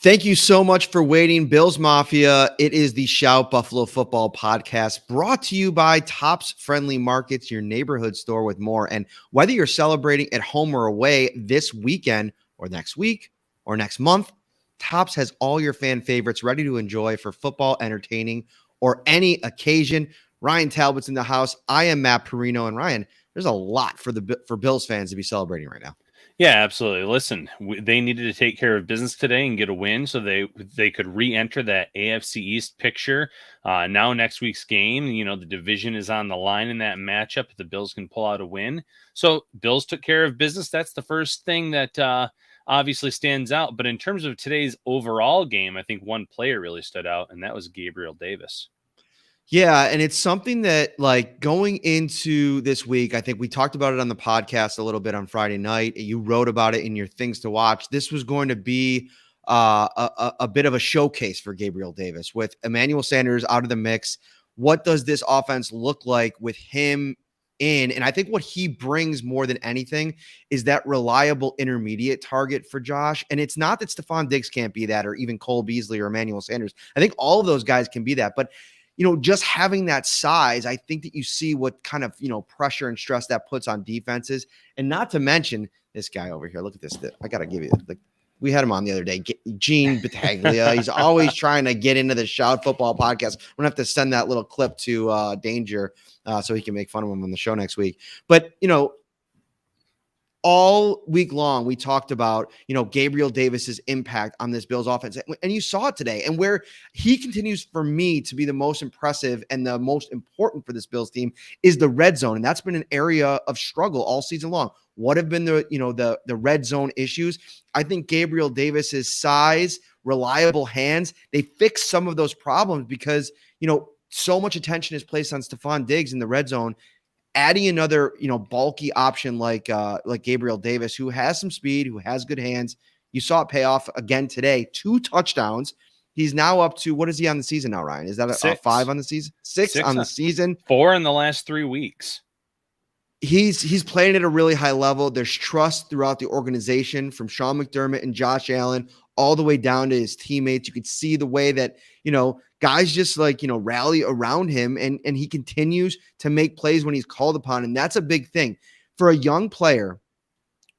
Thank you so much for waiting, Bills Mafia. It is the Shout Buffalo Football Podcast, brought to you by Tops Friendly Markets, your neighborhood store with more. And whether you're celebrating at home or away this weekend or next week or next month, Tops has all your fan favorites ready to enjoy for football, entertaining, or any occasion. Ryan Talbot's in the house. I am Matt Parrino, and Ryan, there's a lot for Bills fans to be celebrating right now. Yeah, absolutely. Listen, they needed to take care of business today and get a win so they could re-enter that AFC East picture. Now next week's game, the division is on the line in that matchup. If the Bills can pull out a win. So Bills took care of business. That's the first thing that obviously stands out. But in terms of today's overall game, I think one player really stood out, and that was Gabriel Davis. Yeah, and it's something that, like, going into this week, I think we talked about it on the podcast a little bit on Friday night. You wrote about it in your things to watch. This was going to be a bit of a showcase for Gabriel Davis with Emmanuel Sanders out of the mix. What does this offense look like with him in? And I think what he brings more than anything is that reliable intermediate target for Josh. And it's not that Stephon Diggs can't be that, or even Cole Beasley or Emmanuel Sanders. I think all of those guys can be that, but just having that size, I think that you see what kind of, pressure and stress that puts on defenses. And not to mention this guy over here. Look at this. I got to give you, we had him on the other day, Gene Battaglia. He's always trying to get into the Shout Football Podcast. We're going to have to send that little clip to Danger so he can make fun of him on the show next week. But, all week long, we talked about, Gabriel Davis's impact on this Bills offense. And you saw it today. And where he continues, for me, to be the most impressive and the most important for this Bills team is the red zone. And that's been an area of struggle all season long. What have been the red zone issues? I think Gabriel Davis's size, reliable hands, they fix some of those problems because, so much attention is placed on Stephon Diggs in the red zone. Adding another, bulky option like Gabriel Davis, who has some speed, who has good hands. You saw it pay off again today. 2 touchdowns. He's now up to, what is he on the season now, Ryan? Is that a 5 on the season? Six on the season. 4 in the last 3 weeks. He's playing at a really high level. There's trust throughout the organization, from Sean McDermott and Josh Allen all the way down to his teammates. You could see the way that, guys just rally around him, and he continues to make plays when he's called upon. And that's a big thing for a young player.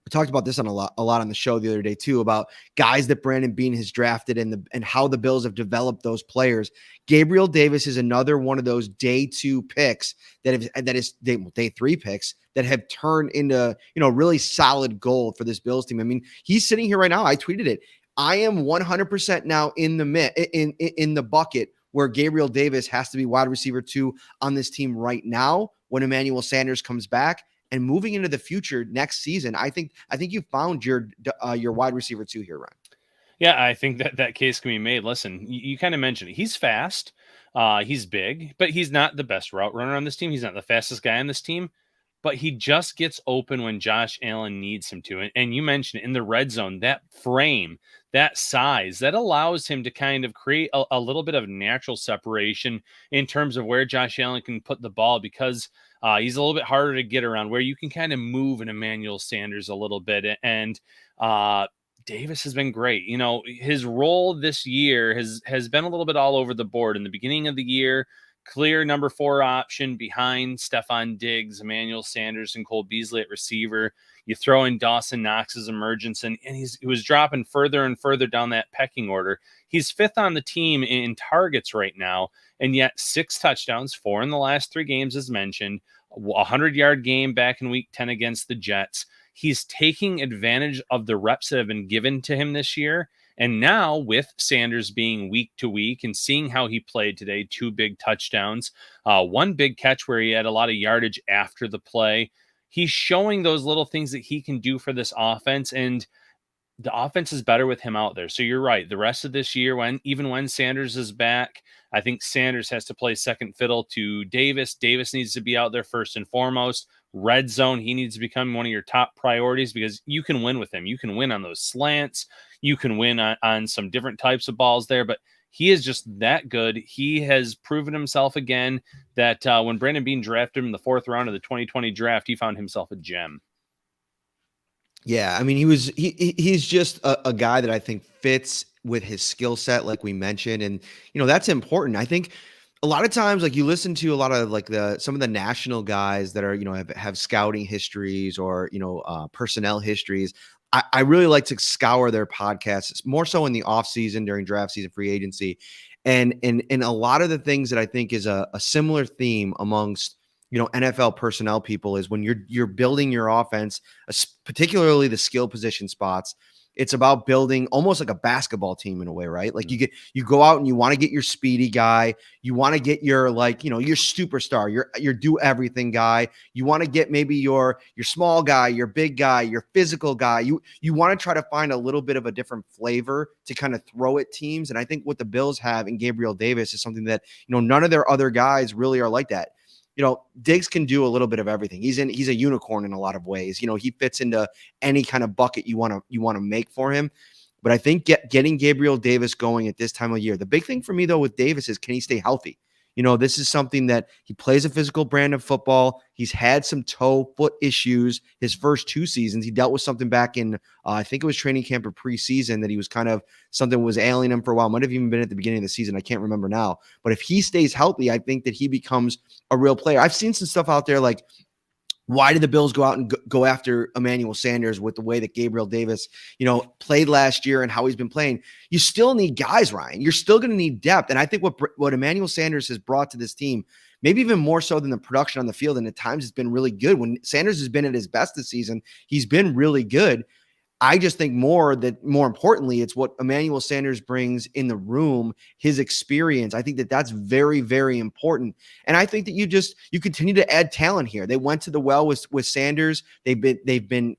We talked about this on a lot on the show the other day too, about guys that Brandon Beane has drafted and how the Bills have developed those players. Gabriel Davis is another one of those day 2 picks that is day 3 picks that have turned into, really solid gold for this Bills team. I mean, he's sitting here right now. I tweeted it. I am 100% now in the bucket where Gabriel Davis has to be wide receiver 2 on this team right now when Emmanuel Sanders comes back. And moving into the future next season, I think you found your wide receiver 2 here, Ryan. Yeah, I think that case can be made. Listen, you kind of mentioned it. He's fast, he's big, but he's not the best route runner on this team. He's not the fastest guy on this team, but he just gets open when Josh Allen needs him to. And you mentioned it, in the red zone, that frame, that size, that allows him to kind of create a little bit of natural separation in terms of where Josh Allen can put the ball, because he's a little bit harder to get around, where you can kind of move an Emmanuel Sanders a little bit. And Davis has been great. His role this year has been a little bit all over the board. In the beginning of the year, clear number 4 option behind Stephon Diggs, Emmanuel Sanders, and Cole Beasley at receiver. You throw in Dawson Knox's emergence, and he was dropping further and further down that pecking order. He's 5th on the team in targets right now, and yet 6 touchdowns, 4 in the last 3 games, as mentioned, a 100-yard game back in week 10 against the Jets. He's taking advantage of the reps that have been given to him this year. And now, with Sanders being week to week and seeing how he played today, 2 big touchdowns, 1 big catch where he had a lot of yardage after the play, he's showing those little things that he can do for this offense. And the offense is better with him out there. So you're right. The rest of this year, even when Sanders is back, I think Sanders has to play second fiddle to Davis. Davis needs to be out there first and foremost. Red zone, he needs to become one of your top priorities, because you can win with him. You can win on those slants. You can win on some different types of balls there, but he is just that good. He has proven himself again that when Brandon Beane drafted him in the 4th round of the 2020 draft, he found himself a gem. Yeah, I mean, he's just a guy that I think fits with his skill set, like we mentioned. And, that's important. I think a lot of times, like you listen to a lot of like some of the national guys that are, have scouting histories or, personnel histories. I really like to scour their podcasts more so in the off season during draft season, free agency. And a lot of the things that I think is a similar theme amongst, NFL personnel people is when you're building your offense, particularly the skill position spots. It's about building almost like a basketball team in a way, right? Like you go out and you want to get your speedy guy, you want to get your your superstar, your do everything guy. You want to get maybe your small guy, your big guy, your physical guy. You want to try to find a little bit of a different flavor to kind of throw at teams. And I think what the Bills have in Gabriel Davis is something that none of their other guys really are like that. Diggs can do a little bit of everything. He's a unicorn in a lot of ways. He fits into any kind of bucket you want to make for him. But I think getting Gabriel Davis going at this time of year, the big thing for me though with Davis is, can he stay healthy? This is something that he plays a physical brand of football. He's had some foot issues his first 2 seasons. He dealt with something back in, I think it was training camp or preseason, that he was something was ailing him for a while. Might have even been at the beginning of the season. I can't remember now. But if he stays healthy, I think that he becomes a real player. I've seen some stuff out there like, why did the Bills go out and go after Emmanuel Sanders with the way that Gabriel Davis, played last year and how he's been playing? You still need guys, Ryan. You're still going to need depth. And I think what Emmanuel Sanders has brought to this team, maybe even more so than the production on the field, and at times it's been really good. When Sanders has been at his best this season, he's been really good. I just think more importantly, it's what Emmanuel Sanders brings in the room, his experience. I think that that's very, very important. And I think that you continue to add talent here. They went to the well with Sanders. They've been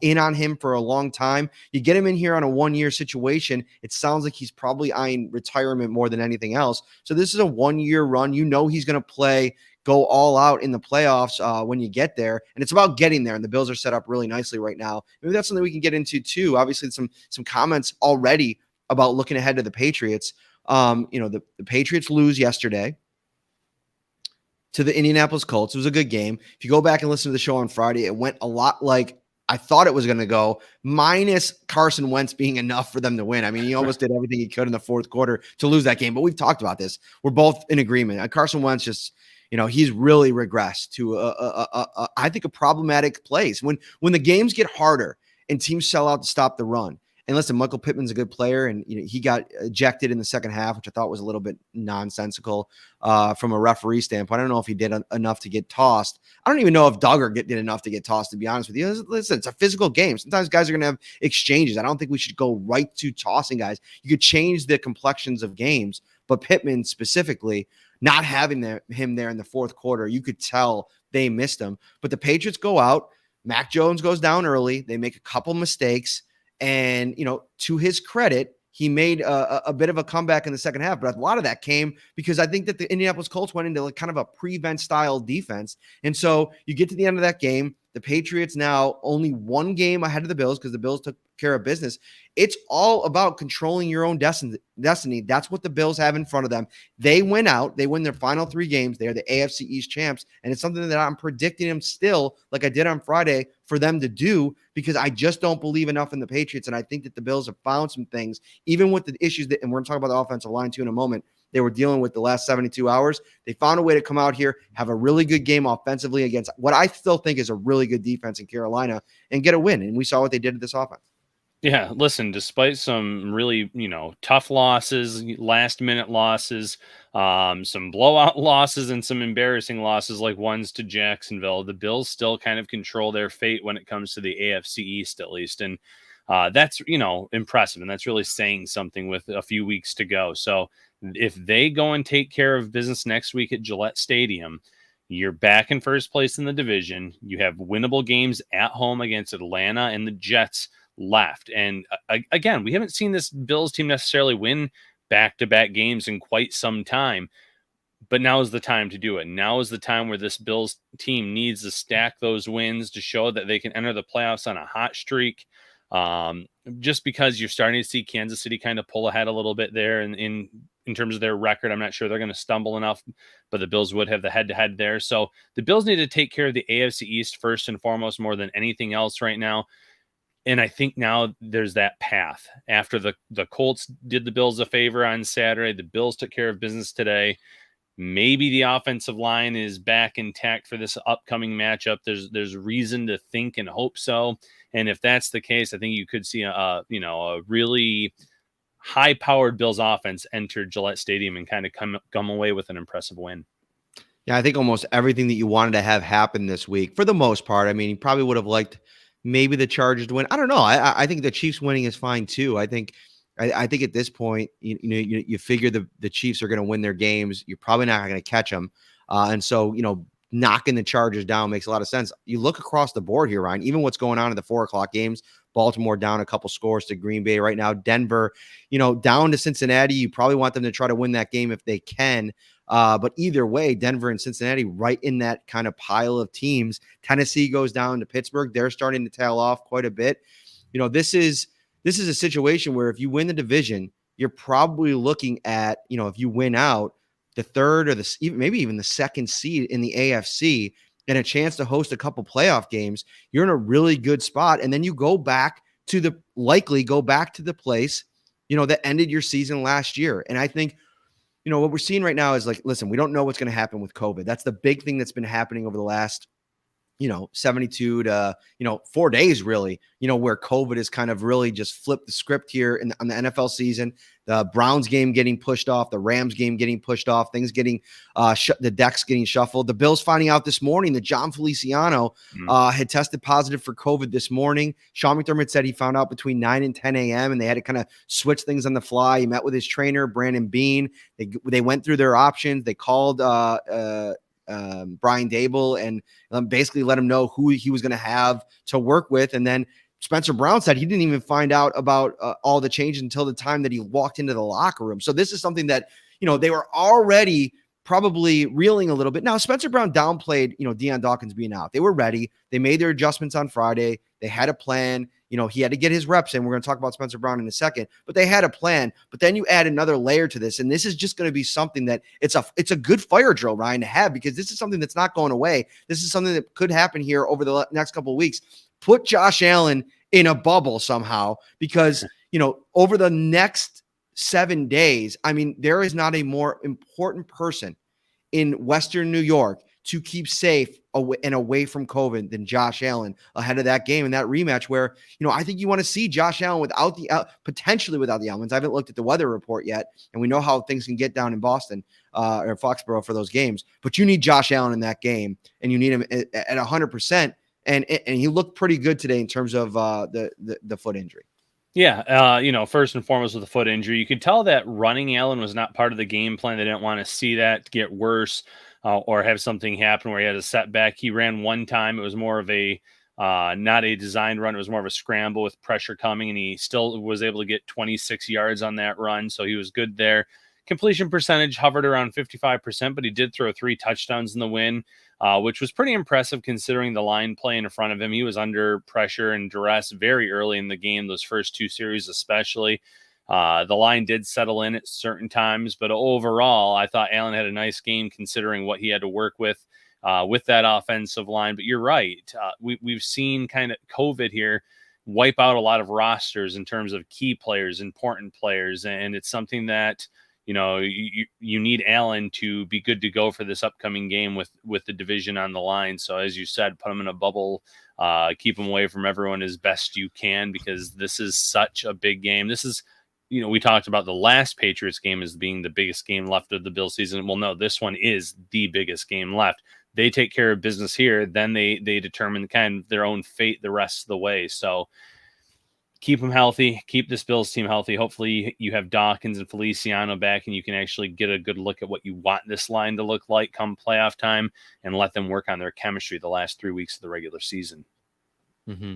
in on him for a long time. You get him in here on a 1-year situation. It sounds like he's probably eyeing retirement more than anything else. So this is a 1-year run. He's going to go all out in the playoffs when you get there. And it's about getting there. And the Bills are set up really nicely right now. Maybe that's something we can get into too. Obviously, some comments already about looking ahead to the Patriots. The Patriots lose yesterday to the Indianapolis Colts. It was a good game. If you go back and listen to the show on Friday, it went a lot like I thought it was going to go, minus Carson Wentz being enough for them to win. I mean, he almost did everything he could in the fourth quarter to lose that game. But we've talked about this. We're both in agreement. Carson Wentz just – he's really regressed to I think a problematic place. When the games get harder and teams sell out to stop the run. And listen, Michael Pittman's a good player, and he got ejected in the second half, which I thought was a little bit nonsensical from a referee standpoint. I don't know if he did enough to get tossed. I don't even know if Duggar did enough to get tossed, to be honest with you. Listen, it's a physical game. Sometimes guys are going to have exchanges. I don't think we should go right to tossing guys. You could change the complexions of games, but Pittman specifically, not having him there in the fourth quarter, you could tell they missed him. But the Patriots go out. Mac Jones goes down early. They make a couple mistakes. And, to his credit, he made a bit of a comeback in the second half. But a lot of that came because I think that the Indianapolis Colts went into kind of a prevent style defense. And so you get to the end of that game. The Patriots now only 1 game ahead of the Bills because the Bills took care of business. It's all about controlling your own destiny. That's what the Bills have in front of them. They win out. They win their final 3 games. They are the AFC East champs. And it's something that I'm predicting them still, like I did on Friday, for them to do, because I just don't believe enough in the Patriots. And I think that the Bills have found some things, even with the issues that, and we're going to talk about the offensive line too in a moment, they were dealing with the last 72 hours. They found a way to come out here, have a really good game offensively against what I still think is a really good defense in Carolina, and get a win. And we saw what they did to this offense. Yeah, listen, despite some really, tough losses, last-minute losses, some blowout losses, and some embarrassing losses like ones to Jacksonville, the Bills still kind of control their fate when it comes to the AFC East, at least. And that's, impressive. And that's really saying something with a few weeks to go. So if they go and take care of business next week at Gillette Stadium, you're back in first place in the division. You have winnable games at home against Atlanta and the Jets left. And again, we haven't seen this Bills team necessarily win back-to-back games in quite some time, but now is the time to do it. Now is the time where this Bills team needs to stack those wins to show that they can enter the playoffs on a hot streak. Just because you're starting to see Kansas City kind of pull ahead a little bit there in terms of their record. I'm not sure they're going to stumble enough, but the Bills would have the head-to-head there. So the Bills need to take care of the AFC East first and foremost, more than anything else right now. And I think now there's that path after the Colts did the Bills a favor on Saturday. The Bills took care of business today. Maybe the offensive line is back intact for this upcoming matchup. There's reason to think and hope so. And if that's the case, I think you could see a really high-powered Bills offense enter Gillette Stadium and kind of come away with an impressive win. Yeah, I think almost everything that you wanted to have happen this week, for the most part. I mean, you probably would have liked maybe the Chargers to win. I don't know. I think the Chiefs winning is fine too. I think at this point, you figure the Chiefs are going to win their games. You're probably not going to catch them, and so knocking the Chargers down makes a lot of sense. You look across the board here, Ryan. Even what's going on in the 4:00 games. Baltimore down a couple scores to Green Bay right now. Denver, down to Cincinnati. You probably want them to try to win that game if they can. But either way, Denver and Cincinnati right in that kind of pile of teams. Tennessee goes down to Pittsburgh. They're starting to tail off quite a bit. This is a situation where if you win the division, you're probably looking at, if you win out, the third or maybe even the second seed in the AFC and a chance to host a couple playoff games, you're in a really good spot. And then you likely go back to the place, that ended your season last year. And I think, what we're seeing right now is listen, we don't know what's going to happen with COVID. That's the big thing that's been happening over the last 72 to, 4 days, really, where COVID has kind of really just flipped the script here on the NFL season. The Browns game getting pushed off, the Rams game getting pushed off, things getting the decks getting shuffled. The Bills finding out this morning that John Feliciano had tested positive for COVID this morning. Sean McDermott said he found out between 9 and 10 a.m. and they had to kind of switch things on the fly. He met with his trainer, Brandon Beane. They went through their options. They called Brian Dable and basically let him know who he was going to have to work with. And then Spencer Brown said he didn't even find out about all the changes until the time that he walked into the locker room. So this is something that, they were already probably reeling a little bit. Now, Spencer Brown downplayed, Deion Dawkins being out. They were ready. They made their adjustments on Friday. They had a plan. He had to get his reps in. We're going to talk about Spencer Brown in a second, but they had a plan. But then you add another layer to this, and this is just going to be something that it's a good fire drill, Ryan, to have, because this is something that's not going away. This is something that could happen here over the next couple of weeks. Put Josh Allen in a bubble somehow, because, over the next 7 days, I mean, there is not a more important person in Western New York to keep safe away from COVID than Josh Allen ahead of that game and that rematch where, I think you want to see Josh Allen potentially without the elements. I haven't looked at the weather report yet, and we know how things can get down in Boston or Foxborough for those games, but you need Josh Allen in that game, and you need him at 100%. And he looked pretty good today in terms of the foot injury. Yeah, first and foremost with the foot injury, you could tell that running Allen was not part of the game plan. They didn't want to see that get worse or have something happen where he had a setback. He ran one time. It was more of a not a designed run. It was more of a scramble with pressure coming, and he still was able to get 26 yards on that run, so he was good there. Completion percentage hovered around 55%, but he did throw 3 touchdowns in the win, which was pretty impressive considering the line play in front of him. He was under pressure and duress very early in the game, those first 2 series especially. The line did settle in at certain times, but overall, I thought Allen had a nice game considering what he had to work with that offensive line. But you're right. We've seen kind of COVID here wipe out a lot of rosters in terms of key players, important players, and it's something that you need Allen to be good to go for this upcoming game with the division on the line. So as you said, put him in a bubble, keep him away from everyone as best you can, because this is such a big game. This is, we talked about the last Patriots game as being the biggest game left of the Bills season. Well, no, this one is the biggest game left. They take care of business here, then they determine kind of their own fate the rest of the way. So keep them healthy, keep this Bills team healthy. Hopefully you have Dawkins and Feliciano back and you can actually get a good look at what you want this line to look like come playoff time and let them work on their chemistry the last 3 weeks of the regular season. Mm-hmm.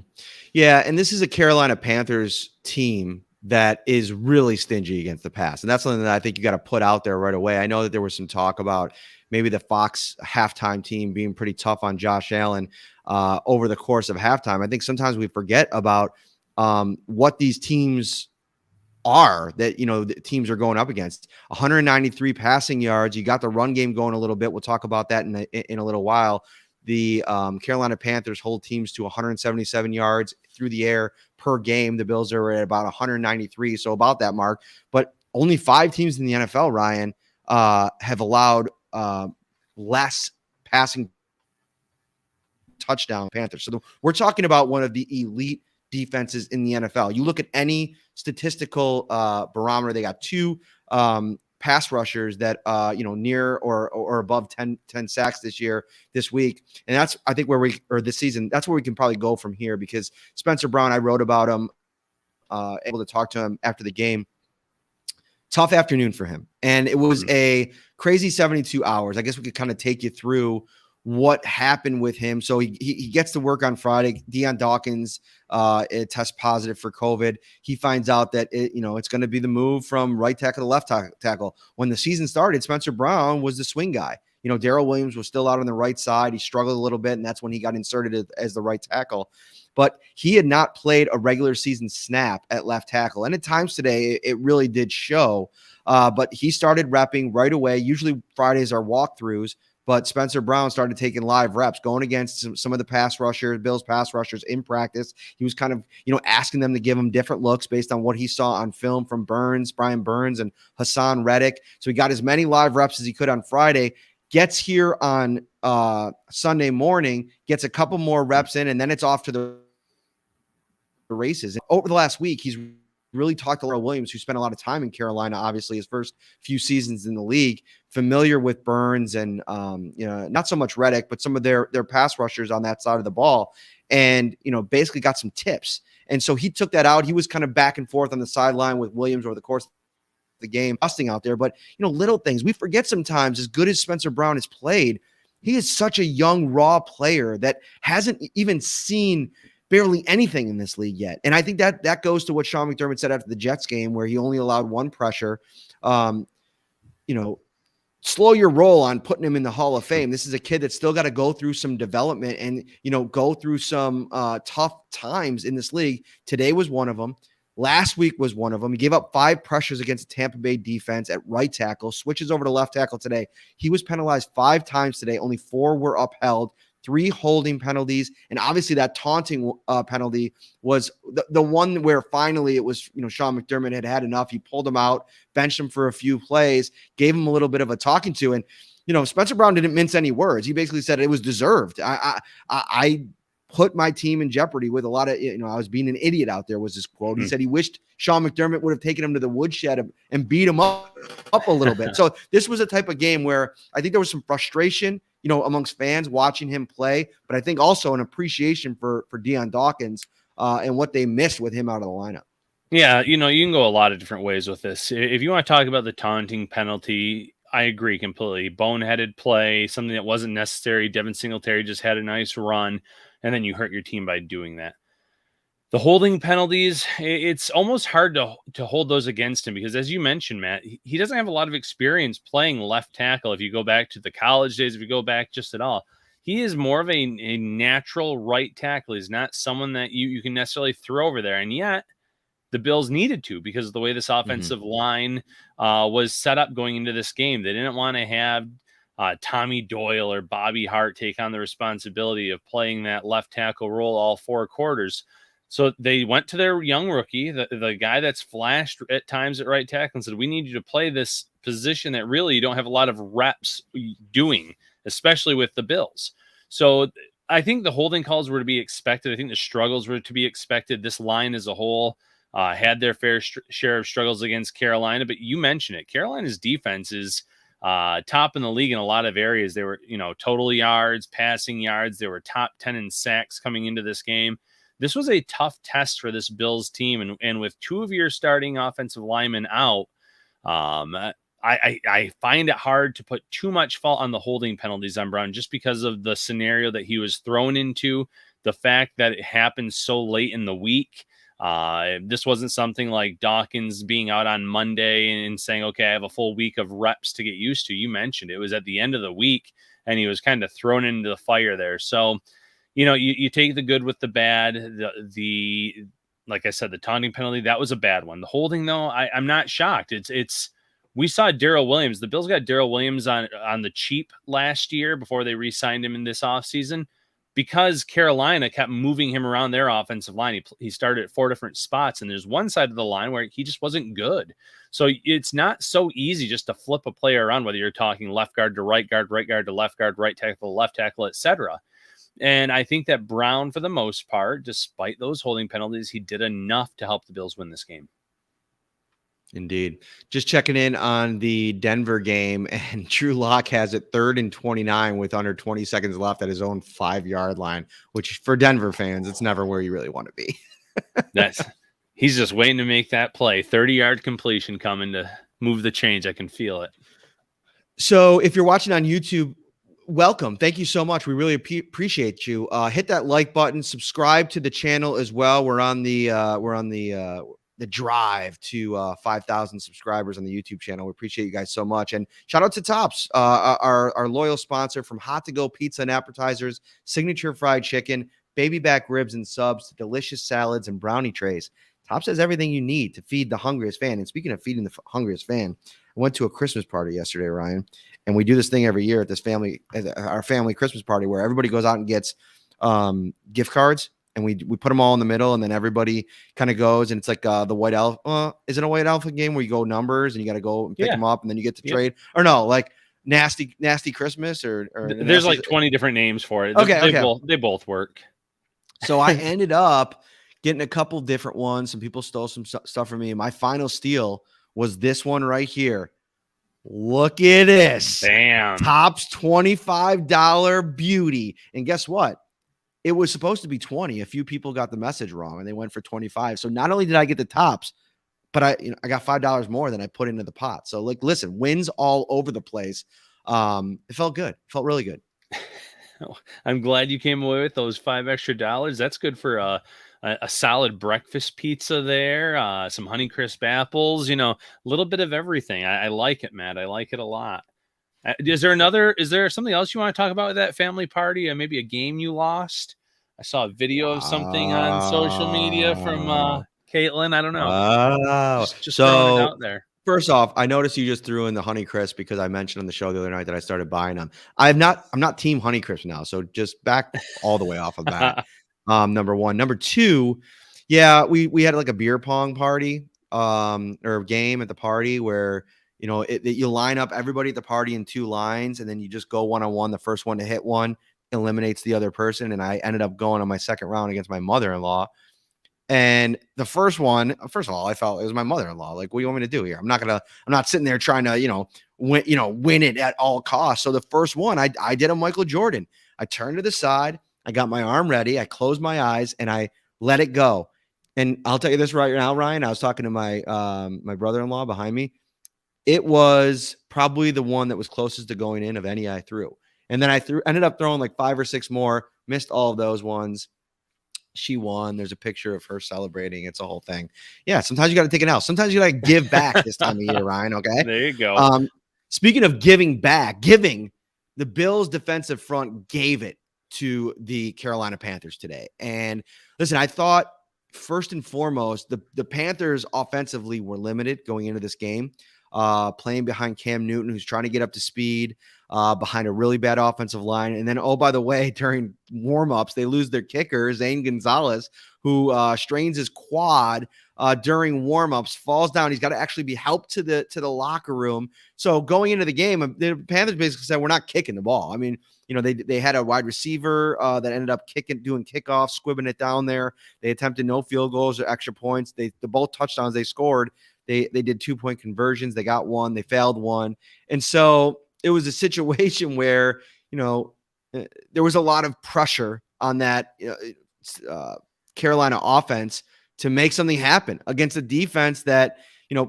Yeah, and this is a Carolina Panthers team that is really stingy against the pass. And that's something that I think you got to put out there right away. I know that there was some talk about maybe the Fox halftime team being pretty tough on Josh Allen over the course of halftime. I think sometimes we forget about what these teams are that, the teams are going up against. 193 passing yards. You got the run game going a little bit. We'll talk about that in a little while. the Carolina Panthers hold teams to 177 yards through the air per game. The Bills are at about 193, so about that mark. But only 5 teams in the NFL, Ryan, have allowed less passing touchdown Panthers. So we're talking about one of the elite defenses in the NFL. You look at any statistical barometer, they got 2 pass rushers that near or above 10 sacks this week. And that's, I think, this season, that's where we can probably go from here, because Spencer Brown, I wrote about him, able to talk to him after the game. Tough afternoon for him. And it was a crazy 72 hours. I guess we could kind of take you through what happened with him. So he gets to work on Friday. Deion Dawkins it tests positive for COVID. He finds out that it's going to be the move from right tackle to left tackle. When the season started, Spencer Brown was the swing guy. Darrell Williams was still out on the right side. He struggled a little bit, and that's when he got inserted as the right tackle. But he had not played a regular season snap at left tackle. And at times today, it really did show. But he started repping right away. Usually Fridays are walkthroughs. But Spencer Brown started taking live reps, going against some of the pass rushers, Bills pass rushers in practice. He was kind of, asking them to give him different looks based on what he saw on film from Brian Burns and Hassan Reddick. So he got as many live reps as he could on Friday, gets here on Sunday morning, gets a couple more reps in, and then it's off to the races. And over the last week, he's really talked to Darrell Williams, who spent a lot of time in Carolina, obviously his first few seasons in the league, familiar with Burns and, not so much Reddick, but some of their pass rushers on that side of the ball, and, basically got some tips. And so he took that out. He was kind of back and forth on the sideline with Williams over the course of the game, busting out there. But, little things we forget sometimes. As good as Spencer Brown has played, he is such a young, raw player that hasn't even seen barely anything in this league yet. And I think that goes to what Sean McDermott said after the Jets game, where he only allowed 1 pressure. Slow your roll on putting him in the Hall of Fame. This is a kid that's still got to go through some development and, go through some tough times in this league. Today was one of them. Last week was one of them. He gave up 5 pressures against the Tampa Bay defense at right tackle, switches over to left tackle today. He was penalized 5 times today. Only 4 were upheld. 3 holding penalties, and obviously that taunting penalty was the one where finally it was, Sean McDermott had enough. He pulled him out, benched him for a few plays, gave him a little bit of a talking to, and Spencer Brown didn't mince any words. He basically said it was deserved. I put my team in jeopardy with a lot of, I was being an idiot out there, was his quote. He said he wished Sean McDermott would have taken him to the woodshed and beat him up a little bit. So this was a type of game where I think there was some frustration, amongst fans watching him play, but I think also an appreciation for Deion Dawkins and what they missed with him out of the lineup. Yeah, you can go a lot of different ways with this. If you want to talk about the taunting penalty, I agree completely. Boneheaded play, something that wasn't necessary. Devin Singletary just had a nice run, and then you hurt your team by doing that. The holding penalties, it's almost hard to hold those against him because, as you mentioned, Matt, he doesn't have a lot of experience playing left tackle. If you go back to the college days, if you go back just at all, he is more of a natural right tackle. He's not someone that you can necessarily throw over there. And yet the Bills needed to, because of the way this offensive line was set up going into this game. They didn't want to have Tommy Doyle or Bobby Hart take on the responsibility of playing that left tackle role all 4 quarters. So they went to their young rookie, the guy that's flashed at times at right tackle, and said, we need you to play this position that really you don't have a lot of reps doing, especially with the Bills. So I think the holding calls were to be expected. I think the struggles were to be expected. This line as a whole had their fair share of struggles against Carolina, but you mentioned it. Carolina's defense is top in the league in a lot of areas. They were, total yards, passing yards. They were top 10 in sacks coming into this game. This was a tough test for this Bills team. And with 2 of your starting offensive linemen out, I find it hard to put too much fault on the holding penalties on Brown, just because of the scenario that he was thrown into, the fact that it happened so late in the week. This wasn't something like Dawkins being out on Monday and saying, okay, I have a full week of reps to get used to. You mentioned it was at the end of the week, and he was kind of thrown into the fire there. So, you take the good with the bad. The like I said, the taunting penalty, that was a bad one. The holding, though, I'm not shocked. It's We saw Darrell Williams. The Bills got Darrell Williams on the cheap last year before they re-signed him in this offseason because Carolina kept moving him around their offensive line. He started at 4 different spots, and there's one side of the line where he just wasn't good. So it's not so easy just to flip a player around, whether you're talking left guard to right guard to left guard, right tackle to left tackle, etc. And I think that Brown, for the most part, despite those holding penalties, he did enough to help the Bills win this game. Indeed. Just checking in on the Denver game, and Drew Lock has it 3rd and 29 with under 20 seconds left at his own 5-yard line, which for Denver fans, it's never where you really want to be. He's just waiting to make that play. 30-yard completion coming to move the chains. I can feel it. So if you're watching on YouTube, welcome. Thank you so much. We really appreciate you. Hit that like button, subscribe to the channel as well. We're on the drive to 5,000 subscribers on the YouTube channel. We appreciate you guys so much. And shout out to Tops, our loyal sponsor, from hot to go pizza and appetizers, signature fried chicken, baby back ribs and subs, to delicious salads and brownie trays. Tops has everything you need to feed the hungriest fan. And speaking of feeding the hungriest fan, I went to a Christmas party yesterday, Ryan, and we do this thing every year at our family Christmas party, where everybody goes out and gets gift cards. And we put them all in the middle, and then everybody kind of goes, and it's like the white elf. Is it a white elephant game where you go numbers and you got to go and pick them up, and then you get to trade? Or no, like nasty Christmas, or there's like 20 different names for it. Okay, they both work. So I ended up getting a couple different ones. Some people stole some stuff from me. And my final steal was this one right here. Look at this. Damn. Tops $25 beauty. And guess what? It was supposed to be 20. A few people got the message wrong and they went for 25. So not only did I get the Tops, but I got $5 more than I put into the pot. So like, listen, wins all over the place. It felt good. It felt really good. I'm glad you came away with those $5 extra. That's good for a solid breakfast pizza there. Some Honeycrisp apples, a little bit of everything. I like it, Matt. I like it a lot. Is there something else you want to talk about with that family party? Maybe a game you lost? I saw a video of something on social media from Caitlin. I don't know. Wow. Just throwing it out there. First off, I noticed you just threw in the Honeycrisp because I mentioned on the show the other night that I started buying them. I'm not team Honeycrisp now, so just back all the way off of that. Number one. Number two, yeah, we had like a beer pong party or game at the party where you line up everybody at the party in 2 lines, and then you just go one-on-one. The first one to hit one eliminates the other person. And I ended up going on my second round against my mother-in-law. And the first one, first of all, I felt it was my mother-in-law. Like, what do you want me to do here? I'm not sitting there trying to, win it at all costs. So the first one, I did a Michael Jordan. I turned to the side. I got my arm ready. I closed my eyes and I let it go. And I'll tell you this right now, Ryan, I was talking to my brother-in-law behind me. It was probably the one that was closest to going in of any I threw. And then I ended up throwing like 5 or 6 more, missed all of those ones. She won. There's a picture of her celebrating. It's a whole thing. Yeah. Sometimes you got to take it out. Sometimes you got to give back this time of year, Ryan. Okay. There you go. Speaking of giving back, the Bills defensive front gave it to the Carolina Panthers today. And listen, I thought first and foremost, the Panthers offensively were limited going into this game. Playing behind Cam Newton, who's trying to get up to speed, behind a really bad offensive line. And then, oh, by the way, during warmups, they lose their kicker, Zane Gonzalez, who strains his quad during warmups, falls down. He's got to actually be helped to the locker room. So going into the game, the Panthers basically said, we're not kicking the ball. I mean, they had a wide receiver that ended up doing kickoffs, squibbing it down there. They attempted no field goals or extra points. The both touchdowns they scored, They did 2-point conversions. They got one. They failed one. And so it was a situation where, there was a lot of pressure on that Carolina offense to make something happen against a defense that,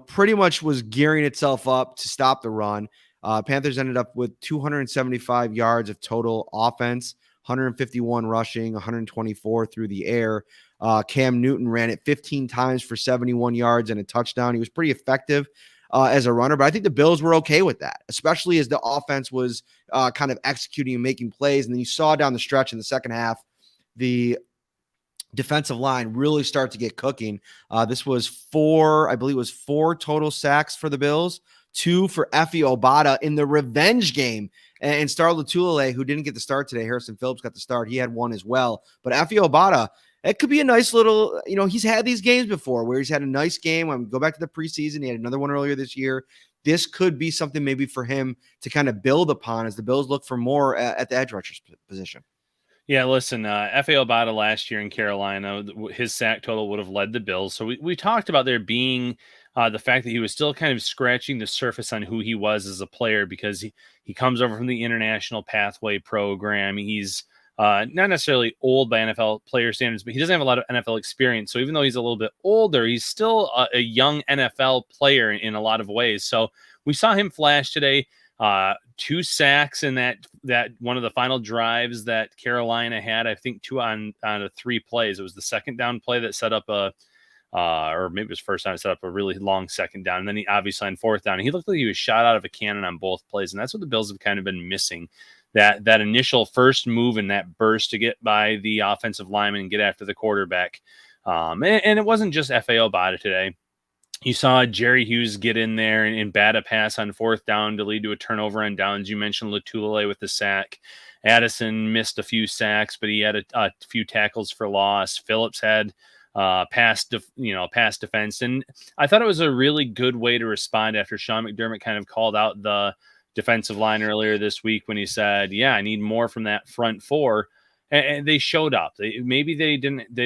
pretty much was gearing itself up to stop the run. Panthers ended up with 275 yards of total offense, 151 rushing, 124 through the air. Cam Newton ran it 15 times for 71 yards and a touchdown. He was pretty effective as a runner, but I think the Bills were okay with that, especially as the offense was kind of executing and making plays. And then you saw down the stretch in the second half, the defensive line really start to get cooking. This was four total sacks for the Bills, 2 for Efe Obada in the revenge game. And Star Lotulelei, who didn't get the start today, Harrison Phillips got the start. He had 1 as well. But Efe Obada, it could be a nice little, he's had these games before where he's had a nice game. Go back to the preseason. He had another one earlier this year. This could be something maybe for him to kind of build upon as the Bills look for more at the edge rusher position. Yeah, listen, Efe Obada last year in Carolina, his sack total would have led the Bills. So we talked about there being the fact that he was still kind of scratching the surface on who he was as a player because he comes over from the International Pathway Program. He's not necessarily old by NFL player standards, but he doesn't have a lot of NFL experience. So even though he's a little bit older, he's still a young NFL player in a lot of ways. So we saw him flash today. 2 sacks in that one of the final drives that Carolina had. I think 2 on 3 plays. It was the second down play that set up or maybe it was first down, set up a really long second down. And then he obviously on 4th down, he looked like he was shot out of a cannon on both plays. And that's what the Bills have kind of been missing. That initial first move and that burst to get by the offensive lineman and get after the quarterback. And it wasn't just Efe Obada today. You saw Jerry Hughes get in there and bat a pass on 4th down to lead to a turnover on downs. You mentioned Lotulelei with the sack. Addison missed a few sacks, but he had a few tackles for loss. Phillips had pass defense. And I thought it was a really good way to respond after Sean McDermott kind of called out the defensive line earlier this week when he said, I need more from that front 4. And they showed up. They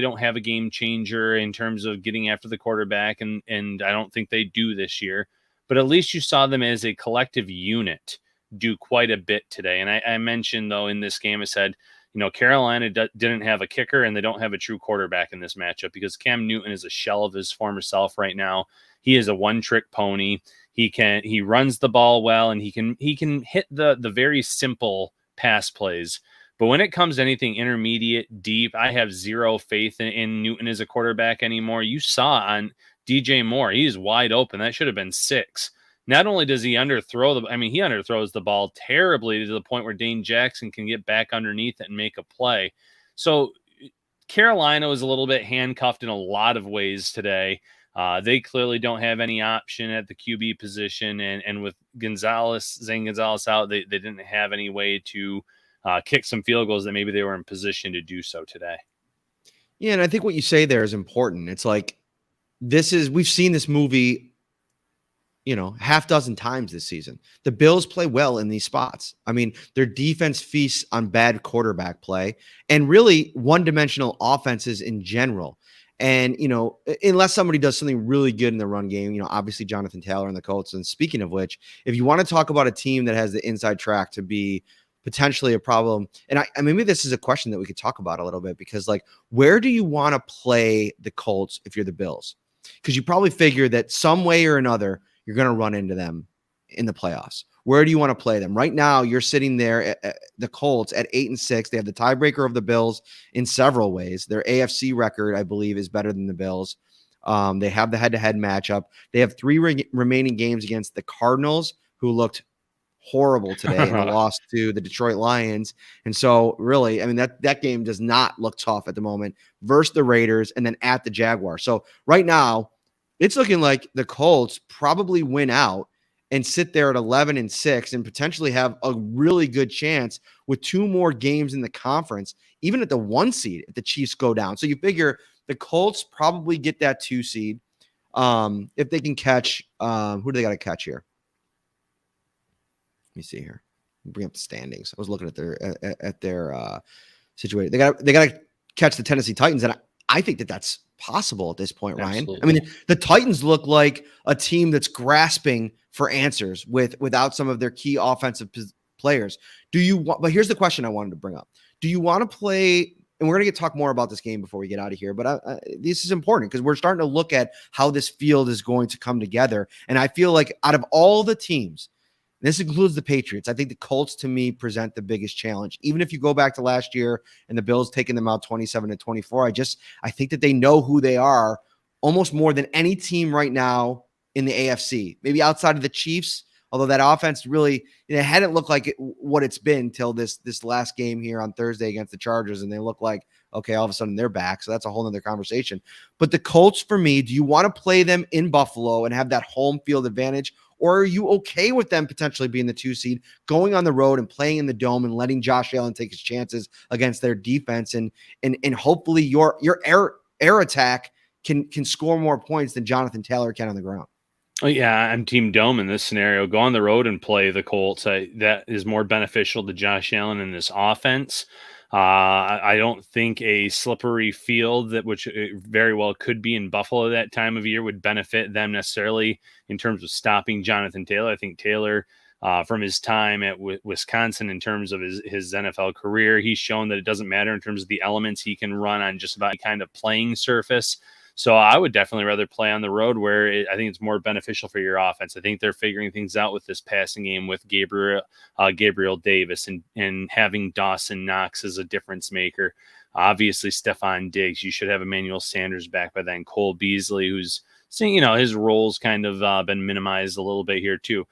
don't have a game changer in terms of getting after the quarterback, and I don't think they do this year. But at least you saw them as a collective unit do quite a bit today. And I mentioned, though, in this game, I said, Carolina didn't have a kicker, and they don't have a true quarterback in this matchup because Cam Newton is a shell of his former self right now. He is a one-trick pony. He runs the ball well, and he can hit the very simple pass plays. But when it comes to anything intermediate, deep, I have zero faith in Newton as a quarterback anymore. You saw on DJ Moore, he's wide open. That should have been 6. Not only does he underthrow he underthrows the ball terribly to the point where Dane Jackson can get back underneath it and make a play. So Carolina was a little bit handcuffed in a lot of ways today. They clearly don't have any option at the QB position. And with Zane Gonzalez out, they didn't have any way to kick some field goals that maybe they were in position to do so today. Yeah, and I think what you say there is important. It's like we've seen this movie, half dozen times this season. The Bills play well in these spots. Their defense feasts on bad quarterback play and really one-dimensional offenses in general. And, unless somebody does something really good in the run game, obviously Jonathan Taylor and the Colts. And speaking of which, if you want to talk about a team that has the inside track to be potentially a problem. And maybe this is a question that we could talk about a little bit because where do you want to play the Colts if you're the Bills? Because you probably figure that some way or another, you're going to run into them in the playoffs. Where do you want to play them? Right now, you're sitting there at the Colts at 8-6. They have the tiebreaker of the Bills in several ways. Their AFC record, I believe, is better than the Bills. They have the head-to-head matchup. They have 3 remaining games against the Cardinals, who looked horrible today in a loss to the Detroit Lions. And so really, that game does not look tough at the moment versus the Raiders and then at the Jaguars. So right now it's looking like the Colts probably win out and sit there at 11-6 and potentially have a really good chance with 2 more games in the conference, even at the 1 seed if the Chiefs go down. So you figure the Colts probably get that 2 seed. If they can catch, who do they got to catch here? Let me see here. Bring up the standings. I was looking at their situation. They got to catch the Tennessee Titans, and I think that's possible at this point, Ryan. Absolutely. The Titans look like a team that's grasping for answers without some of their key offensive players. But here's the question I wanted to bring up. Do you want to play? And we're going to talk more about this game before we get out of here. But this is important because we're starting to look at how this field is going to come together. And I feel like out of all the teams, this includes the Patriots, I think the Colts, to me, present the biggest challenge. Even if you go back to last year and the Bills taking them out 27-24, I think that they know who they are almost more than any team right now in the AFC. Maybe outside of the Chiefs, although that offense really hadn't looked like what it's been till this last game here on Thursday against the Chargers, and they look like Okay, all of a sudden they're back. So that's a whole nother conversation. But the Colts, for me, do you want to play them in Buffalo and have that home field advantage? Or are you okay with them potentially being the 2 seed, going on the road and playing in the dome and letting Josh Allen take his chances against their defense? And hopefully your air attack can score more points than Jonathan Taylor can on the ground. Oh, yeah, I'm Team Dome in this scenario. Go on the road and play the Colts. That is more beneficial to Josh Allen in this offense. I don't think a slippery field which very well could be in Buffalo that time of year would benefit them necessarily in terms of stopping Jonathan Taylor. I think Taylor, from his time at Wisconsin, in terms of his NFL career, he's shown that it doesn't matter in terms of the elements. He can run on just about any kind of playing surface. So I would definitely rather play on the road where I think it's more beneficial for your offense. I think they're figuring things out with this passing game with Gabriel Davis and having Dawson Knox as a difference maker. Obviously, Stephon Diggs. You should have Emmanuel Sanders back by then. Cole Beasley, who's seeing, his role's kind of been minimized a little bit here too.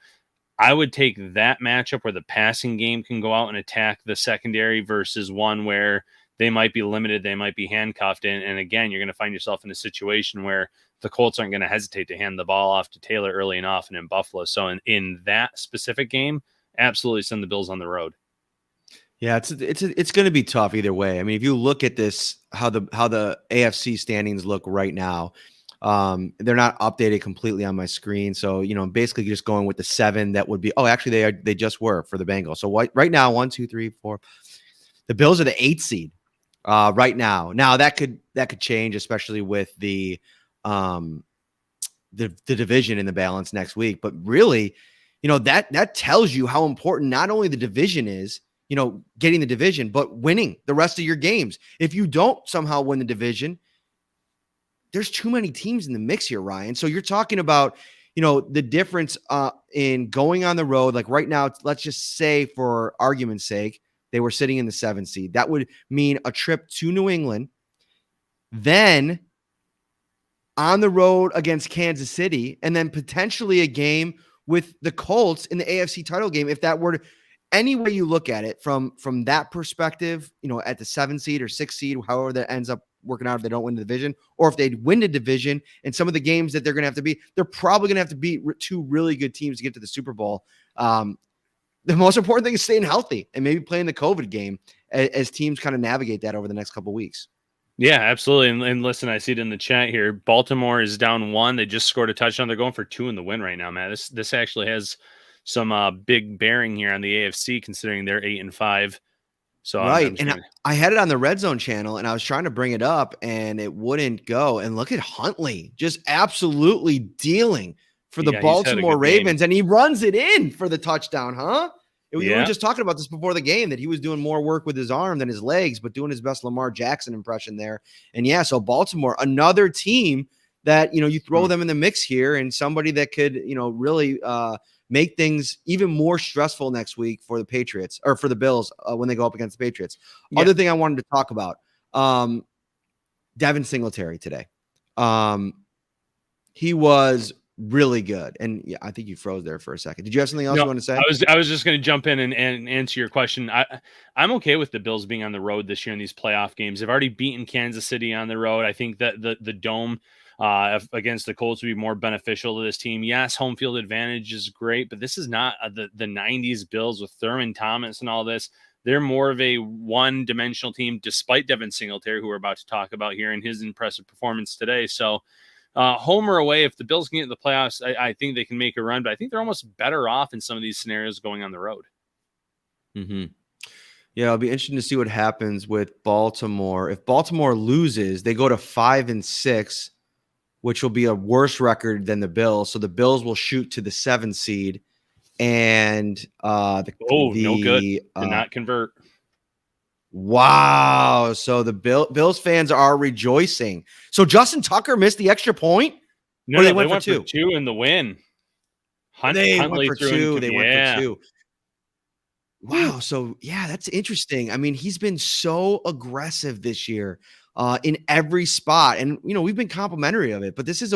I would take that matchup where the passing game can go out and attack the secondary versus one where they might be limited, they might be handcuffed. And again, you're going to find yourself in a situation where the Colts aren't going to hesitate to hand the ball off to Taylor early and often in Buffalo. So in that specific game, absolutely send the Bills on the road. Yeah, it's going to be tough either way. I mean, if you look at this, how the AFC standings look right now, they're not updated completely on my screen. So, basically just going with the 7 that would be, actually they just were for the Bengals. So right now, 1, 2, 3, 4, the Bills are the 8th seed. Right now. Now that could change, especially with the division in the balance next week. But really, that tells you how important not only the division is, getting the division, but winning the rest of your games. If you don't somehow win the division, there's too many teams in the mix here, Ryan. So you're talking about, the difference in going on the road. Like right now, let's just say for argument's sake, they were sitting in the 7th seed. That would mean a trip to New England, then on the road against Kansas City, and then potentially a game with the Colts in the AFC title game. If that were to, any way you look at it from that perspective, at the 7th seed or 6th seed, however that ends up working out if they don't win the division, or if they win the division and some of the games that they're going to have to beat, they're probably going to have to beat 2 really good teams to get to the Super Bowl. The most important thing is staying healthy and maybe playing the COVID game as teams kind of navigate that over the next couple of weeks. Yeah, absolutely. And listen, I see it in the chat here. Baltimore is down 1. They just scored a touchdown. They're going for 2 in the win right now, man. This actually has some big bearing here on the AFC, considering they're 8-5. So right. I had it on the Red Zone channel and I was trying to bring it up and it wouldn't go. And look at Huntley just absolutely dealing for the Baltimore Ravens. And he runs it in for the touchdown, huh? We were just talking about this before the game, that he was doing more work with his arm than his legs, but doing his best Lamar Jackson impression there. And so Baltimore, another team that, you throw them in the mix here, and somebody that could, really make things even more stressful next week for the Patriots, or for the Bills when they go up against the Patriots. Yeah. Other thing I wanted to talk about, Devin Singletary today. He was really good. And yeah, I think you froze there for a second. Did you have something else you want to say? I was just going to jump in and answer your question. I'm okay with the Bills being on the road this year in these playoff games. They've already beaten Kansas City on the road. I think that the dome against the Colts would be more beneficial to this team. Yes, home field advantage is great, but this is not the 90s Bills with Thurman Thomas and all this. They're more of a one-dimensional team, despite Devin Singletary, who we're about to talk about here, and his impressive performance today. So home or away, if the Bills can get in the playoffs, I think they can make a run, but I think they're almost better off in some of these scenarios going on the road. Mm-hmm. Yeah, it'll be interesting to see what happens with Baltimore. If Baltimore loses, they go to 5-6, which will be a worse record than the Bills. So the Bills will shoot to the 7th seed. And no good. Did not convert. Wow. So the Bills fans are rejoicing. So Justin Tucker missed the extra point? No, they went for 2 in the win. They went for 2. They went for 2. Wow. So, yeah, that's interesting. I mean, he's been so aggressive this year in every spot. And, we've been complimentary of it. But this is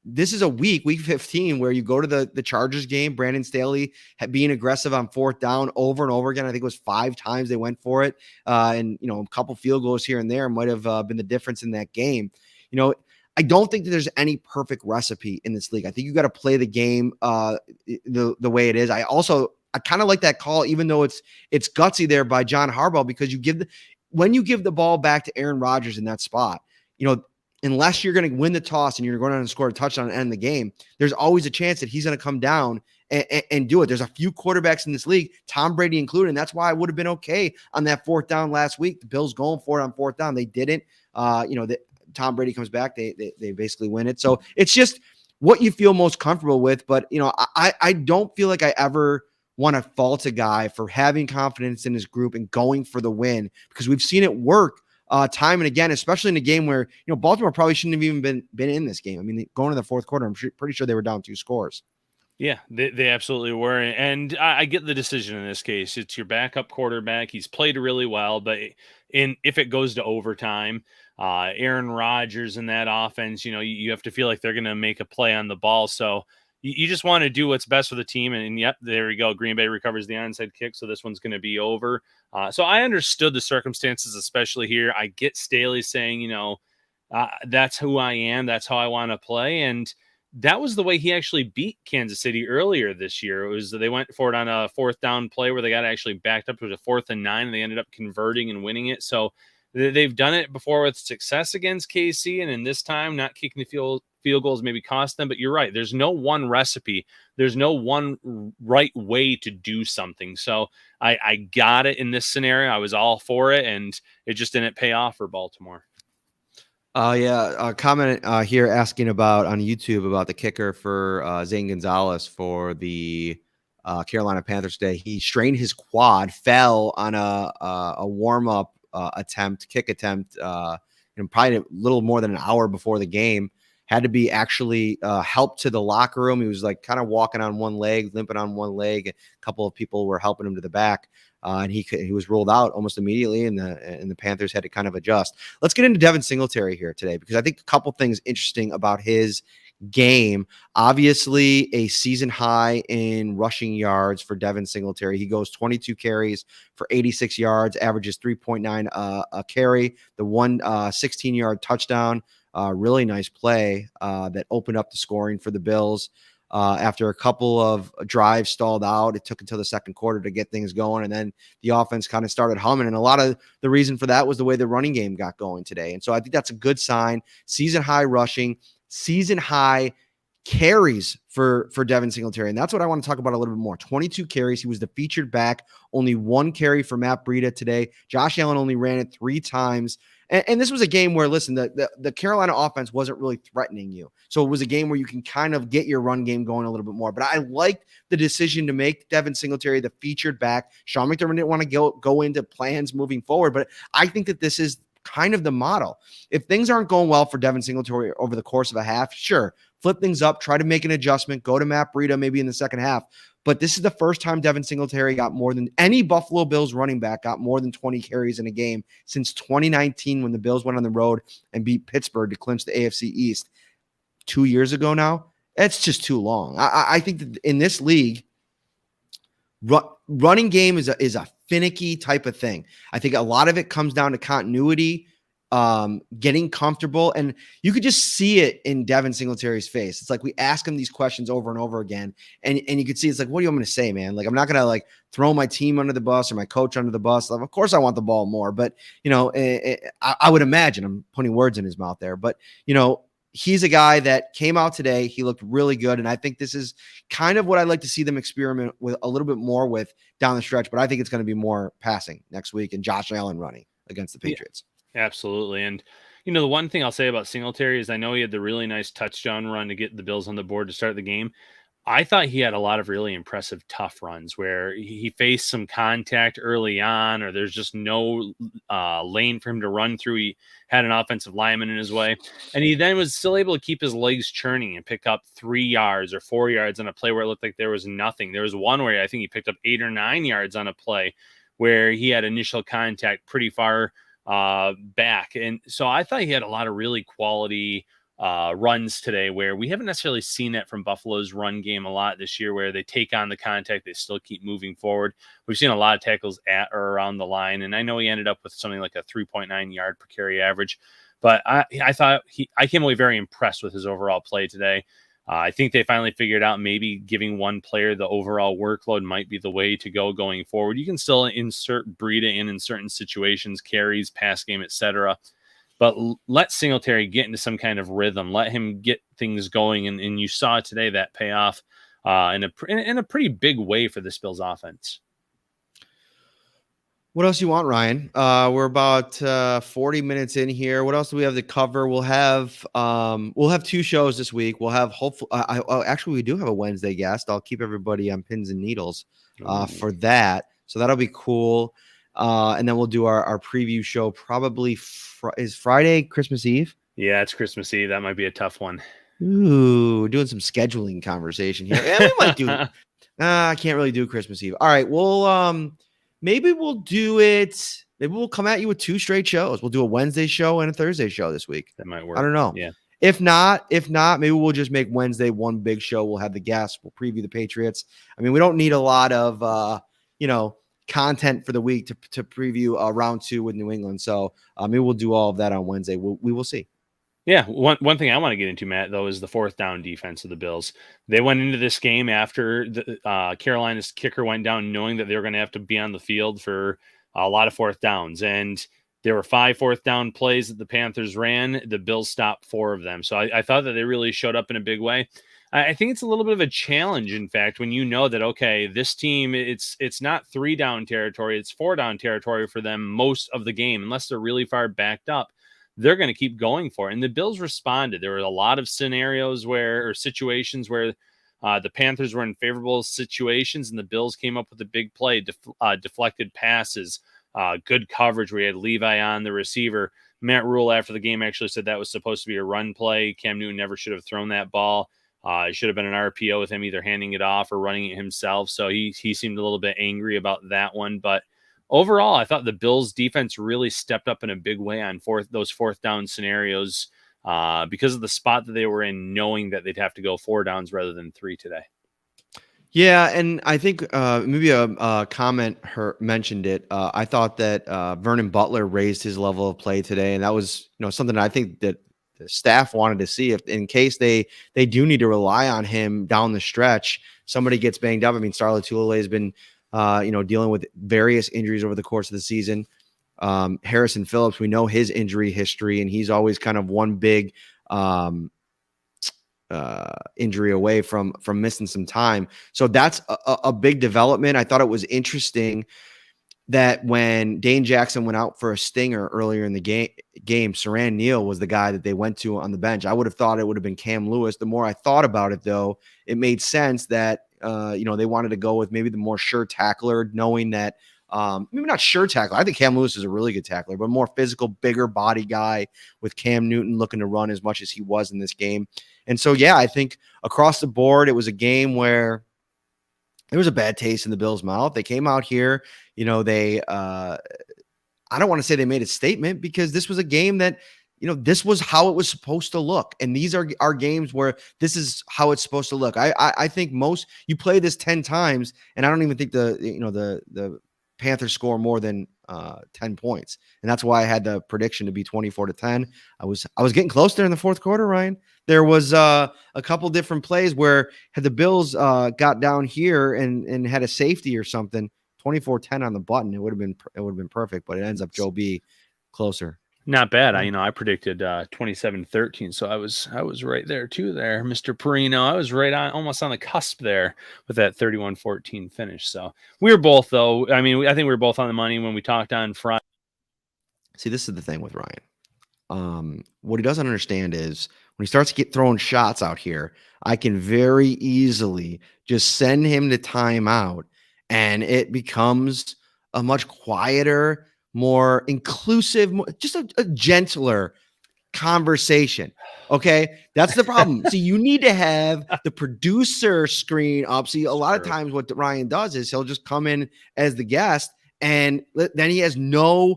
this is a week 15, where you go to the Chargers game, Brandon Staley being aggressive on fourth down over and over again. I think it was 5 times they went for it. And, a couple field goals here and there might have been the difference in that game. I don't think that there's any perfect recipe in this league. I think you got to play the game the way it is. I kind of like that call, even though it's gutsy there by John Harbaugh, because when you give the ball back to Aaron Rodgers in that spot, unless you're going to win the toss and you're going to score a touchdown and end the game, there's always a chance that he's going to come down and do it. There's a few quarterbacks in this league, Tom Brady included, and that's why I would have been okay on that fourth down last week. The Bills going for it on fourth down. They didn't. Tom Brady comes back, they basically win it. So it's just what you feel most comfortable with. But, I don't feel like I ever want to fault a guy for having confidence in his group and going for the win, because we've seen it work time and again, especially in a game where, Baltimore probably shouldn't have even been in this game. I mean, going to the fourth quarter, I'm pretty sure they were down 2 scores. Yeah, they absolutely were. And I get the decision in this case. It's your backup quarterback. He's played really well, but if it goes to overtime, Aaron Rodgers in that offense, you have to feel like they're going to make a play on the ball. So you just want to do what's best for the team. And yep, there we go. Green Bay recovers the onside kick. So this one's going to be over. So I understood the circumstances, especially here. I get Staley saying, that's who I am. That's how I want to play. And that was the way he actually beat Kansas City earlier this year. It was they went for it on a fourth down play where they got actually backed up to a 4th and 9, and they ended up converting and winning it. So they've done it before with success against KC, and in this time, not kicking the field goals maybe cost them. But you're right. There's no one recipe. There's no one right way to do something. So I got it in this scenario. I was all for it, and it just didn't pay off for Baltimore. A comment here asking about on YouTube about the kicker for Zane Gonzalez for the Carolina Panthers today. He strained his quad, fell on a warm-up kick attempt, probably a little more than an hour before the game. Had to be actually helped to the locker room. He was like kind of walking on one leg, limping on one leg. A couple of people were helping him to the back. And he was ruled out almost immediately, and the Panthers had to kind of adjust. Let's get into Devin Singletary here today, because I think a couple things interesting about his game. Obviously, a season high in rushing yards for Devin Singletary. He goes 22 carries for 86 yards, averages 3.9 a carry. The 16-yard touchdown, really nice play that opened up the scoring for the Bills. After a couple of drives stalled out, it took until the second quarter to get things going, and then the offense kind of started humming. And a lot of the reason for that was the way the running game got going today. And so I think that's a good sign. Season high rushing, season high carries for Devin Singletary. And that's what I want to talk about a little bit more. 22 carries. He was the featured back, only 1 carry for Matt Breida today. Josh Allen only ran it 3 times. And this was a game where, listen, the Carolina offense wasn't really threatening you. So it was a game where you can kind of get your run game going a little bit more. But I liked the decision to make Devin Singletary the featured back. Sean McDermott didn't want to go into plans moving forward, but I think that this is kind of the model. If things aren't going well for Devin Singletary over the course of a half, sure, flip things up, try to make an adjustment, go to Matt Breida maybe in the second half. But this is the first time Devin Singletary got more than any Buffalo Bills running back got more than 20 carries in a game since 2019, when the Bills went on the road and beat Pittsburgh to clinch the AFC East 2 years ago now. It's just too long. I think that in this league, running game is a finicky type of thing. I think a lot of it comes down to continuity, getting comfortable, and you could just see it in Devin Singletary's face. It's like we ask him these questions over and over again, and you could see it's like, what do you want me to say, man? Like, I'm not gonna like throw my team under the bus or my coach under the bus. Like, of course I want the ball more, but I would imagine I'm putting words in his mouth there, but he's a guy that came out today. He looked really good, and I think this is kind of what I'd like to see them experiment with a little bit more with down the stretch. But I think it's going to be more passing next week and Josh Allen running against the Patriots. Yeah. Absolutely. And, the one thing I'll say about Singletary is I know he had the really nice touchdown run to get the Bills on the board to start the game. I thought he had a lot of really impressive tough runs where he faced some contact early on, or there's just no lane for him to run through. He had an offensive lineman in his way, and he then was still able to keep his legs churning and pick up 3 yards or 4 yards on a play where it looked like there was nothing. There was one where I think he picked up 8 or 9 yards on a play where he had initial contact pretty far back. And so I thought he had a lot of really quality runs today, where we haven't necessarily seen that from Buffalo's run game a lot this year, where they take on the contact, they still keep moving forward. We've seen a lot of tackles at or around the line, and I know he ended up with something like a 3.9 yard per carry average, but I thought I came away very impressed with his overall play today. I think they finally figured out maybe giving one player the overall workload might be the way to go going forward. You can still insert Breida in certain situations, carries, pass game, etc., but let Singletary get into some kind of rhythm. Let him get things going, and you saw today that pay off in a pretty big way for this Bills offense. What else you want, Ryan? We're about 40 minutes in here. What else do we have to cover? We'll have 2 shows this week. We'll have actually we do have a Wednesday guest. I'll keep everybody on pins and needles for that. So that'll be cool. And then we'll do our preview show probably is Friday Christmas Eve. Yeah, it's Christmas Eve. That might be a tough one. Ooh, doing some scheduling conversation here. And we might do. I can't really do Christmas Eve. All right, we'll maybe we'll do it. Maybe we'll come at you with 2 straight shows. We'll do a Wednesday show and a Thursday show this week. That might work. I don't know. Yeah. If not, maybe we'll just make Wednesday one big show. We'll have the guests. We'll preview the Patriots. I mean, we don't need a lot of content for the week to preview round 2 with New England. So maybe we'll do all of that on Wednesday. We will see. Yeah, one thing I want to get into, Matt, though, is the 4th down defense of the Bills. They went into this game after the Carolina's kicker went down, knowing that they were going to have to be on the field for a lot of 4th downs. And there were 5 4th down plays that the Panthers ran. The Bills stopped 4 of them. So I thought that they really showed up in a big way. I think it's a little bit of a challenge, in fact, when you know that, okay, this team, it's not 3 down territory, it's 4 down territory for them most of the game, unless they're really far backed up. They're going to keep going for it. And the Bills responded. There were a lot of situations where the Panthers were in favorable situations and the Bills came up with a big play, deflected passes, good coverage. We had Levi on the receiver. Matt Rule after the game actually said that was supposed to be a run play. Cam Newton never should have thrown that ball. It should have been an RPO with him either handing it off or running it himself. So he seemed a little bit angry about that one. But overall, I thought the Bills defense really stepped up in a big way on those 4th down scenarios because of the spot that they were in, knowing that they'd have to go 4 downs rather than 3 today. Yeah, and I think maybe a comment mentioned it. I thought that Vernon Butler raised his level of play today, and that was something I think that the staff wanted to see, if in case they do need to rely on him down the stretch, somebody gets banged up. I mean, Starla Tulele has been dealing with various injuries over the course of the season. Harrison Phillips, we know his injury history, and he's always kind of one big injury away from missing some time. So that's a big development. I thought it was interesting that when Dane Jackson went out for a stinger earlier in the game, Saran Neal was the guy that they went to on the bench. I would have thought it would have been Cam Lewis. The more I thought about it, though, it made sense that they wanted to go with maybe the more sure tackler, knowing that maybe not sure tackler. I think Cam Lewis is a really good tackler, but more physical, bigger body guy, with Cam Newton looking to run as much as he was in this game. And so, yeah, I think across the board, it was a game where there was a bad taste in the Bills' mouth. They came out here, they I don't want to say they made a statement, because this was a game that, this was how it was supposed to look. And these are our games where this is how it's supposed to look. I think you play this 10 times, and I don't even think the Panthers score more than 10 points. And that's why I had the prediction to be 24-10. I was getting close there in the 4th quarter, Ryan. There was a couple different plays where had the Bills got down here and had a safety or something, 24-10 on the button, it would have been perfect, but it ends up Joe B closer. Not bad. I predicted 27-13, so I was right there too there, Mr. Parrino. I was right on, almost on the cusp there with that 31-14 finish. So we were both, though. I mean, I think we were both on the money when we talked on Friday. See, this is the thing with Ryan. What he doesn't understand is when he starts to get throwing shots out here, I can very easily just send him to timeout, and it becomes a much quieter, more inclusive, just a gentler conversation. Okay. That's the problem. See, you need to have the producer screen up. See, a lot of times what Ryan does is he'll just come in as the guest, and then he has no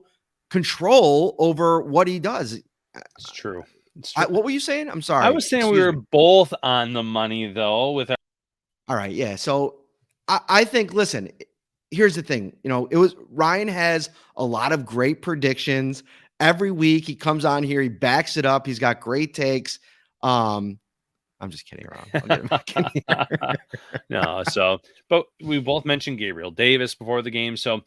control over what he does. It's true. What were you saying? I'm sorry. I was saying we Excuse were me. both on the money though with our All right. Yeah. So I think, listen, here's the thing. Ryan has a lot of great predictions. Every week he comes on here, he backs it up. He's got great takes. I'm just kidding around. I'll get him back in here. No, but we both mentioned Gabriel Davis before the game. So,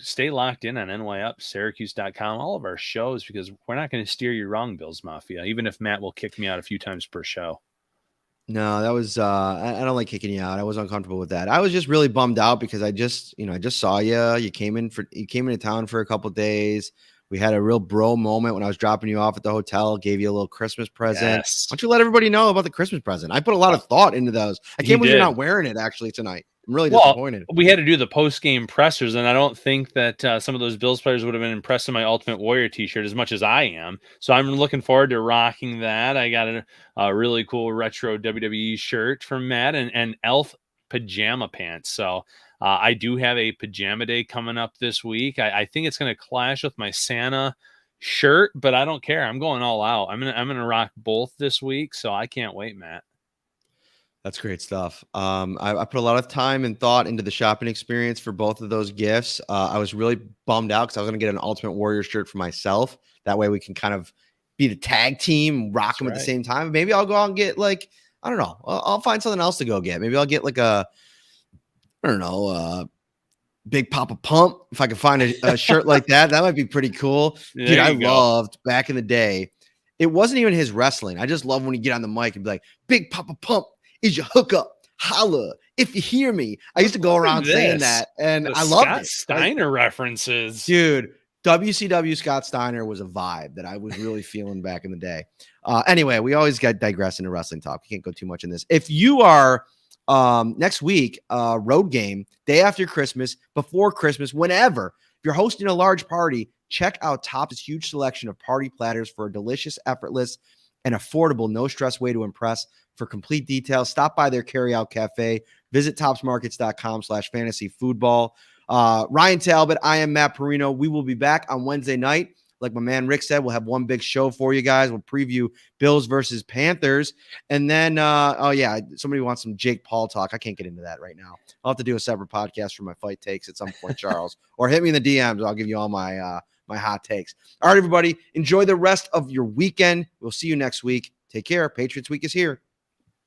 stay locked in on nyupsyracuse.com, all of our shows, because we're not going to steer you wrong, Bills Mafia, even if Matt will kick me out a few times per show. No, that was I don't like kicking you out. I was uncomfortable with that. I was just really bummed out because I just saw you. You came into town for a couple days. We had a real bro moment when I was dropping you off at the hotel, gave you a little Christmas present. Yes. Why don't you let everybody know about the Christmas present? I put a lot of thought into those. I can't believe you're not wearing it actually tonight. I'm really disappointed. We had to do the post-game pressers, and I don't think that some of those Bills players would have been impressed in my Ultimate Warrior t-shirt as much as I am. So I'm looking forward to rocking that. I got a really cool retro WWE shirt from Matt and Elf pajama pants. So I do have a pajama day coming up this week. I think it's going to clash with my Santa shirt, but I don't care. I'm going all out. I'm gonna rock both this week, so I can't wait, Matt. That's great stuff. I put a lot of time and thought into the shopping experience for both of those gifts. I was really bummed out because I was going to get an Ultimate Warrior shirt for myself. That way we can kind of be the tag team, rock them at the same time. Maybe I'll go out and get I don't know. I'll find something else to go get. Maybe I'll get Big Papa Pump. If I can find a shirt like that, that might be pretty cool. Dude, I loved back in the day. It wasn't even his wrestling. I just love when you get on the mic and be like, Big Papa Pump is your hookup. Holla if you hear me. I used to go around saying that, and I loved it. Steiner references. Dude, WCW Scott Steiner was a vibe that I was really feeling back in the day. Anyway, we always got digress into wrestling talk. We can't go too much in this. If you are next week, road game, day after Christmas, before Christmas, whenever, if you're hosting a large party, check out Top's huge selection of party platters for a delicious, effortless, and affordable, no-stress way to impress. For complete details, stop by their carryout cafe. Visit topsmarkets.com/fantasyfootball. Ryan Talbot, I am Matt Parrino. We will be back on Wednesday night. Like my man Rick said, we'll have one big show for you guys. We'll preview Bills versus Panthers. And then, somebody wants some Jake Paul talk. I can't get into that right now. I'll have to do a separate podcast for my fight takes at some point, Charles. Or hit me in the DMs. I'll give you all my hot takes. All right, everybody. Enjoy the rest of your weekend. We'll see you next week. Take care. Patriots Week is here.